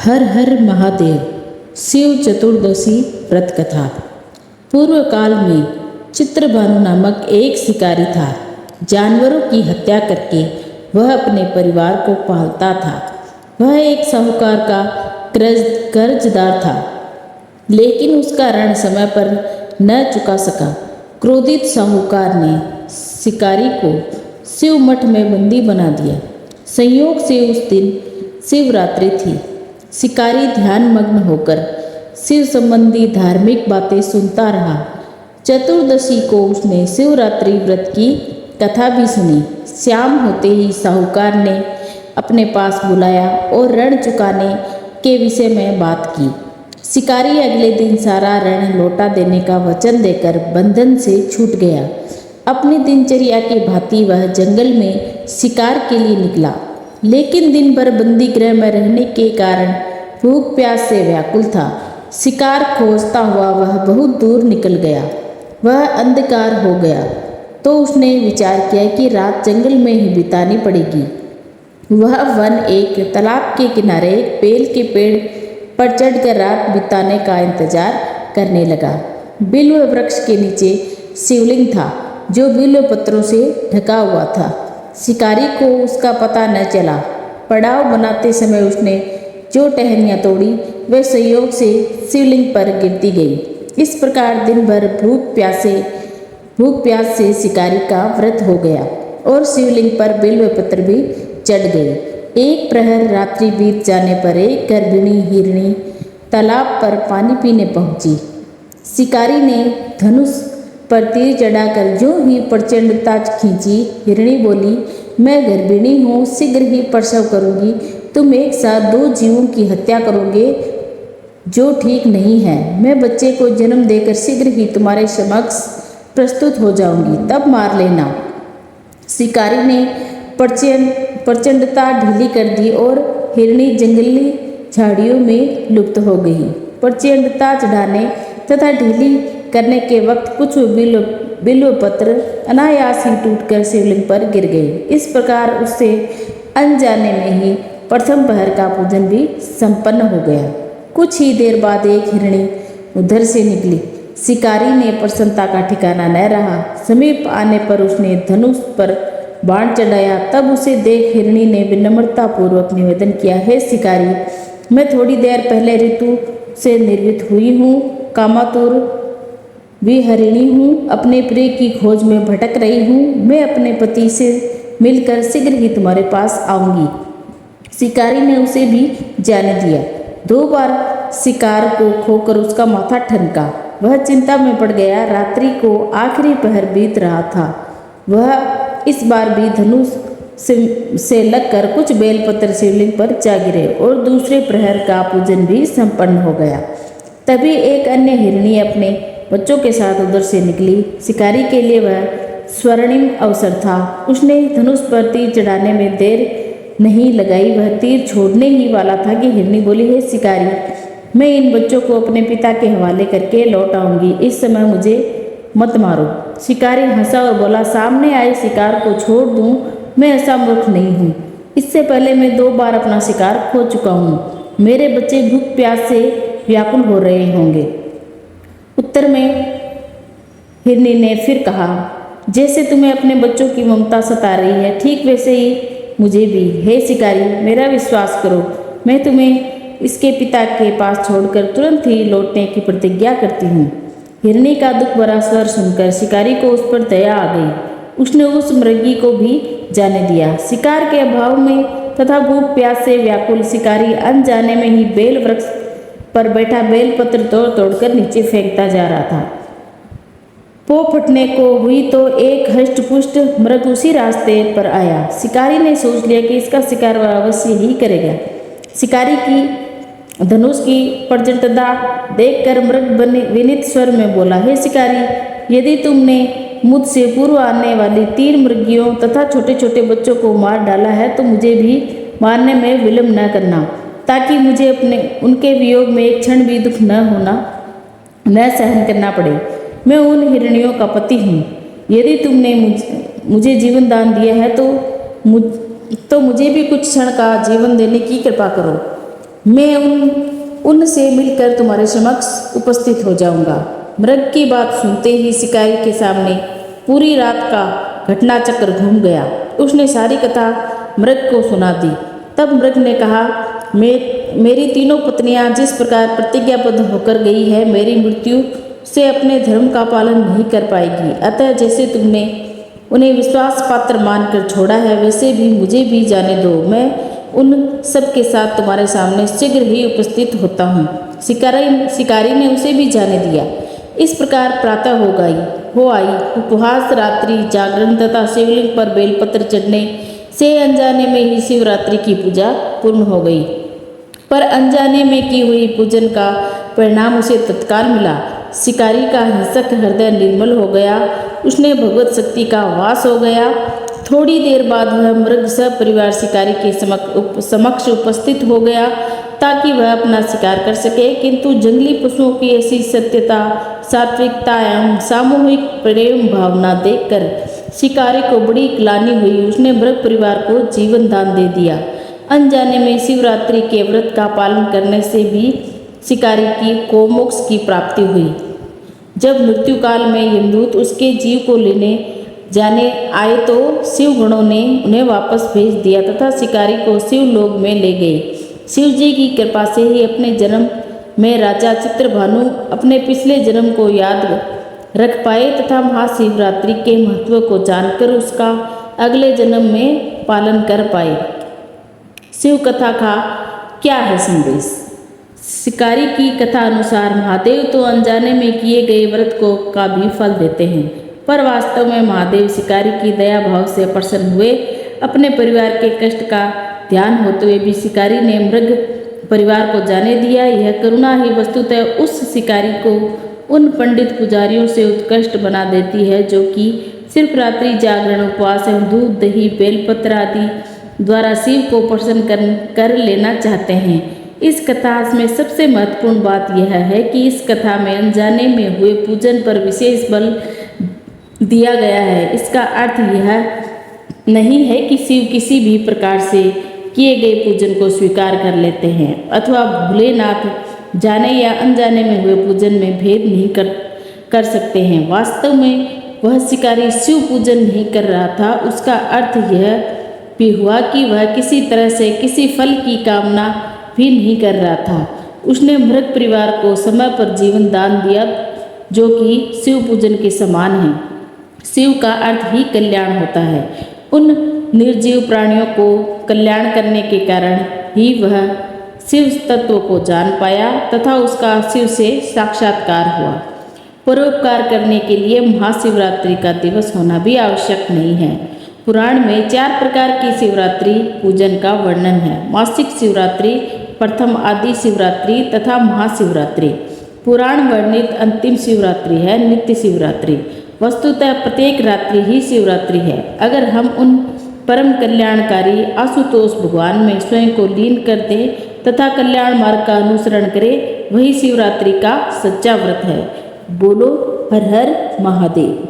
हर हर महादेव शिव चतुर्दशी व्रत कथा। पूर्व काल में चित्रभानु नामक एक शिकारी था। जानवरों की हत्या करके वह अपने परिवार को पालता था। वह एक साहूकार का कर्जदार था, लेकिन उसका ऋण समय पर न चुका सका। क्रोधित साहूकार ने शिकारी को शिव मठ में बंदी बना दिया। संयोग से उस दिन शिवरात्रि थी। शिकारी ध्यान मग्न होकर शिव संबंधी धार्मिक बातें सुनता रहा। चतुर्दशी को उसने शिवरात्रि व्रत की कथा भी सुनी। शाम होते ही साहूकार ने अपने पास बुलाया और ऋण चुकाने के विषय में बात की। शिकारी अगले दिन सारा ऋण लौटा देने का वचन देकर बंधन से छूट गया। अपनी दिनचर्या की भांति वह जंगल में शिकार के लिए निकला, लेकिन दिन भर बंदी गृह में रहने के कारण भूख प्यास से व्याकुल था। शिकार खोजता हुआ वह बहुत दूर निकल गया। वह अंधकार हो गया तो उसने विचार किया कि रात जंगल में ही बितानी पड़ेगी। वह वन एक तालाब के किनारे एक बेल के पेड़ पर चढ़कर रात बिताने का इंतजार करने लगा। बिल्व वृक्ष के नीचे शिवलिंग था, जो बिल्व पत्रों से ढका हुआ था। शिकारी को उसका पता न चला। पड़ाव बनाते समय उसने जो टहनियाँ तोड़ी वे संयोग से शिवलिंग पर गिरती गई। इस प्रकार दिन भर भूख प्यास से शिकारी का व्रत हो गया और शिवलिंग पर बिल्व पत्र भी चढ़ गए। एक प्रहर रात्रि बीत जाने पर एक गर्भिणी हिरणी तालाब पर पानी पीने पहुंची। शिकारी ने धनुष पर तीर चढ़ाकर जो ही प्रचंडता खींची। हिरणी बोली, मैं गर्भिणी हूँ, शीघ्र ही प्रसव करूँगी। तुम एक साथ दो जीवों की हत्या करोगे, जो ठीक नहीं है। मैं बच्चे को जन्म देकर शीघ्र ही तुम्हारे समक्ष प्रस्तुत हो जाऊंगी, तब मार लेना। शिकारी ने प्रचंडता ढीली कर दी और हिरणी जंगली झाड़ियों में लुप्त हो गई। प्रचंडता चढ़ाने तथा ढीली करने के वक्त कुछ बिल्व पत्र अनायास ही टूटकर शिवलिंग पर गिर गए। इस प्रकार उससे अनजाने में ही प्रथम पहर का पूजन भी संपन्न हो गया। कुछ ही देर बाद एक हिरणी उधर से निकली। शिकारी ने प्रसन्नता का ठिकाना न रहा। समीप आने पर उसने धनुष पर बाण चढ़ाया। तब उसे देख हिरणी ने विनम्रता पूर्वक निवेदन किया, हे शिकारी, मैं थोड़ी देर पहले ऋतु से निर्मित हुई हूँ, कामातुर विहरिणी हूँ, अपने प्रिय की खोज में भटक रही हूँ। मैं अपने पति से मिलकर शीघ्र ही तुम्हारे पास आऊँगी। शिकारी ने उसे भी जाने दिया। 2 बार शिकार को खोकर उसका माथा ठनका। वह चिंता में पड़ गया। रात्रि को आखिरी पहर बीत रहा था। वह इस बार भी धनुष से लगकर कुछ बेलपत्र शिवलिंग पर जा गिरे और दूसरे प्रहर का पूजन भी संपन्न हो गया। तभी एक अन्य हिरणी अपने बच्चों के साथ उधर से निकली। शिकारी के लिए वह स्वर्णिम अवसर था। उसने धनुष पर तीर चढ़ाने में देर नहीं लगाई। वह तीर छोड़ने ही वाला था कि हिरणी बोली, हे शिकारी, मैं इन बच्चों को अपने पिता के हवाले करके लौट आऊंगी, इस समय मुझे मत मारो। शिकारी हंसा और बोला, सामने आए शिकार को छोड़ दूं, मैं ऐसा मूर्ख नहीं हूँ। इससे पहले मैं 2 बार अपना शिकार खो चुका हूँ। मेरे बच्चे भूख प्यास से व्याकुल हो रहे होंगे। उत्तर में हिरणी ने फिर कहा, जैसे तुम्हें अपने बच्चों की ममता सता रही है, ठीक वैसे ही मुझे भी। हे शिकारी, मेरा विश्वास करो, मैं तुम्हें इसके पिता के पास छोड़कर तुरंत ही लौटने की प्रतिज्ञा करती हूँ। हिरणी का दुख भरा स्वर सुनकर शिकारी को उस पर दया आ गई। उसने उस मृगी को भी जाने दिया। शिकार के अभाव में तथा भूख प्यास से व्याकुल शिकारी अनजाने में ही बेल वृक्ष पर बैठा बेलपत्र तोड़ तोड़कर नीचे फेंकता जा रहा था। पो फटने को हुई तो एक हष्टपुष्ट मृग उसी रास्ते पर आया। शिकारी ने सोच लिया कि इसका शिकार वह अवश्य ही करेगा। शिकारी की धनुष की प्रचंडता देखकर मृग विनीत स्वर में बोला, हे शिकारी, यदि तुमने मुझसे पूर्व आने वाली 3 मृगियों तथा छोटे छोटे बच्चों को मार डाला है तो मुझे भी मारने में विलम्ब न करना, ताकि मुझे उनके वियोग में एक क्षण भी दुख न सहन करना पड़े। मैं उन हिरणियों का पति हूँ। यदि तुमने मुझे जीवन दान दिया है तो मुझे भी कुछ क्षण का जीवन देने की कृपा करो। मैं उनसे मिलकर तुम्हारे समक्ष उपस्थित हो जाऊंगा। मृग की बात सुनते ही शिकारी के सामने पूरी रात का घटनाचक्र घूम गया। उसने सारी कथा मृग को सुना दी। तब मृग ने कहा, मेरी तीनों पत्नियां जिस प्रकार प्रतिज्ञाबद्ध होकर गई है, मेरी मृत्यु से अपने धर्म का पालन नहीं कर पाएगी। अतः जैसे तुमने उन्हें विश्वास पात्र मानकर छोड़ा है, वैसे भी मुझे भी जाने दो। मैं उन सब के साथ तुम्हारे सामने शीघ्र ही उपस्थित होता हूँ। शिकारी ने उसे भी जाने दिया। इस प्रकार प्रातः हो आई। उपवास, रात्रि जागरण तथा शिवलिंग पर बेलपत्र चढ़ने से अनजाने में ही शिवरात्रि की पूजा पूर्ण हो गई। पर अनजाने में की हुई पूजन का परिणाम उसे तत्काल मिला। शिकारी का हिंसक हृदय निर्मल हो गया। उसने भगवत शक्ति का वास हो गया। थोड़ी देर बाद वह मृग सपरिवार शिकारी के समक्ष उपस्थित हो गया ताकि वह अपना शिकार कर सके। किंतु जंगली पशुओं की ऐसी सत्यता, सात्विकता एवं सामूहिक प्रेम भावना देखकर शिकारी को बड़ी ग्लानि हुई। उसने मृग परिवार को जीवन दान दे दिया। अनजाने में शिवरात्रि के व्रत का पालन करने से भी शिकारी को मोक्ष की प्राप्ति हुई। जब मृत्यु काल में यमदूत उसके जीव को लेने जाने आए तो शिव गणों ने उन्हें वापस भेज दिया तथा शिकारी को शिवलोक में ले गए। शिव जी की कृपा से ही अपने जन्म में राजा चित्रभानु अपने पिछले जन्म को याद रख पाए तथा महाशिवरात्रि के महत्व को जानकर उसका अगले जन्म में पालन कर पाए। शिव कथा का क्या है संदेश? शिकारी की कथा अनुसार महादेव तो अनजाने में किए गए व्रत का भी फल देते हैं, पर वास्तव में महादेव शिकारी की दया भाव से प्रसन्न हुए। अपने परिवार के कष्ट का ध्यान होते हुए भी शिकारी ने मृग परिवार को जाने दिया। यह करुणा ही वस्तुतः उस शिकारी को उन पंडित पुजारियों से उत्कृष्ट बना देती है जो कि सिर्फ रात्रि जागरण, उपवास एवं दूध, दही, बेलपत्र आदि द्वारा शिव को प्रसन्न कर लेना चाहते हैं। इस कथा में सबसे महत्वपूर्ण बात यह है कि इस कथा में अनजाने में हुए पूजन पर विशेष बल दिया गया है। इसका अर्थ यह नहीं है कि शिव किसी भी प्रकार से किए गए पूजन को स्वीकार कर लेते हैं अथवा भोलेनाथ जाने या अनजाने में हुए पूजन में भेद नहीं कर सकते हैं। वास्तव में वह शिकारी शिव पूजन नहीं कर रहा था। उसका अर्थ यह भी हुआ कि वह किसी तरह से किसी फल की कामना भी नहीं कर रहा था। उसने मृग परिवार को समय पर जीवन दान दिया जो कि शिव पूजन के समान है। शिव का अर्थ ही कल्याण होता है। उन निर्जीव प्राणियों को कल्याण करने के कारण ही वह शिव तत्व को जान पाया तथा उसका शिव से साक्षात्कार हुआ। परोपकार करने के लिए महाशिवरात्रि का दिवस होना भी आवश्यक नहीं है। पुराण में 4 प्रकार की शिवरात्रि पूजन का वर्णन है। मासिक शिवरात्रि, प्रथम आदि शिवरात्रि तथा महाशिवरात्रि। पुराण वर्णित अंतिम शिवरात्रि है नित्य शिवरात्रि। वस्तुतः प्रत्येक रात्रि ही शिवरात्रि है। अगर हम उन परम कल्याणकारी आशुतोष भगवान में स्वयं को लीन कर दें तथा कल्याण मार्ग का अनुसरण करें, वही शिवरात्रि का सच्चा व्रत है। बोलो हर हर महादेव।